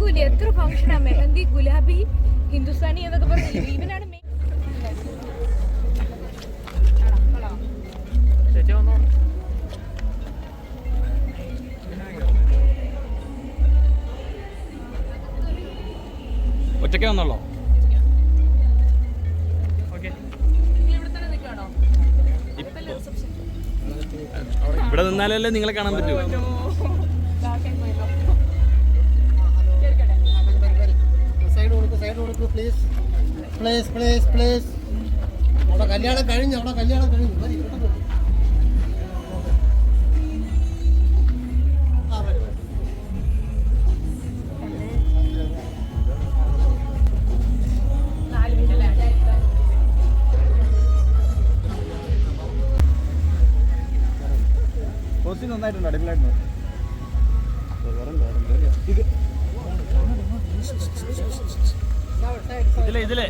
തകർക്കൂല. എത്ര ഫംഗ്ഷനാ, മെഹന്തി, ഗുലാബി, ഹിന്ദുസ്ഥാനി എന്നൊക്കെ പറഞ്ഞു. ഇവനാണ് ഒറ്റയ്ക്ക് വന്നോളൂ. ഇവിടെ നിന്നാലല്ലേ നിങ്ങളെ കാണാൻ പറ്റൂ. അവിടെ കല്യാണം കഴിഞ്ഞു. നന്നായിട്ടുണ്ട്, അടിപൊളിയായിട്ടുണ്ട്. ഇതിലെ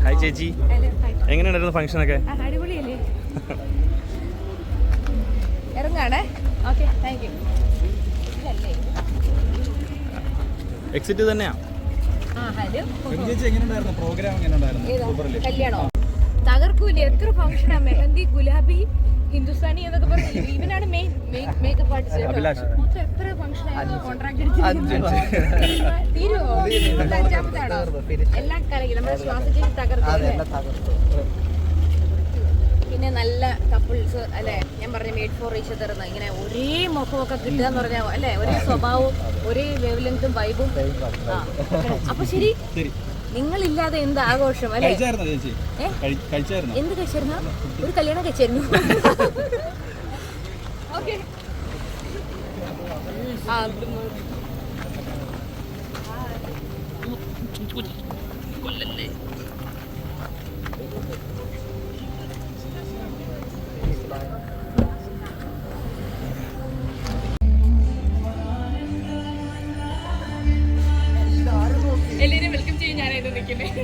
ഹായ് ചേച്ചി, എങ്ങനെയുണ്ടായിരുന്നു ഫംഗ്ഷനൊക്കെ? അടിപൊളിയല്ലേ? ഇറങ്ങാണേ. Okay, thank you. എക്സിറ്റ് തന്നെയാ. കല്യാണോ തകർക്കൂല. എത്ര ഫംഗ്ഷനാ, മെഹന്തി, ഗുലാബി, ഹിന്ദുസ്ഥാനി എന്നൊക്കെ പറഞ്ഞു. ഇവനാണ് മെയിൻ മേക്കപ്പ് ആർട്ടിസ്റ്റ്. മൊത്തം എത്ര ഫംഗ്ഷൻ കോൺട്രാക്ട് തീരുവോ? 5ാമതാണോ? എല്ലാം കലകി. നമ്മുടെ ശ്വാസത്തിൽ തകർക്കും. പിന്നെ നല്ല കപ്പിൾസ് അല്ലെ, ഞാൻ പറഞ്ഞ മെയ്ഡ് ഫോർ ഈച്ച് അതർ. ഇങ്ങനെ ഒരേ മുഖമൊക്കെ കിട്ടുക എന്ന് പറഞ്ഞാൽ അല്ലെ, ഒരേ സ്വഭാവവും ഒരേ വേവ് ലെങ്തും വൈബും. അപ്പൊ ശരി, നിങ്ങളില്ലാതെ എന്ത് ആഘോഷം അല്ലെ? എന്ത് കഴിച്ചായിരുന്നു? ഒരു കല്യാണം കഴിച്ചായിരുന്നു. ഓക്കെ. എല്ലാവരും വെൽക്കം ചെയ്യും. ഞാനായിട്ട് നിൽക്കുന്നത്.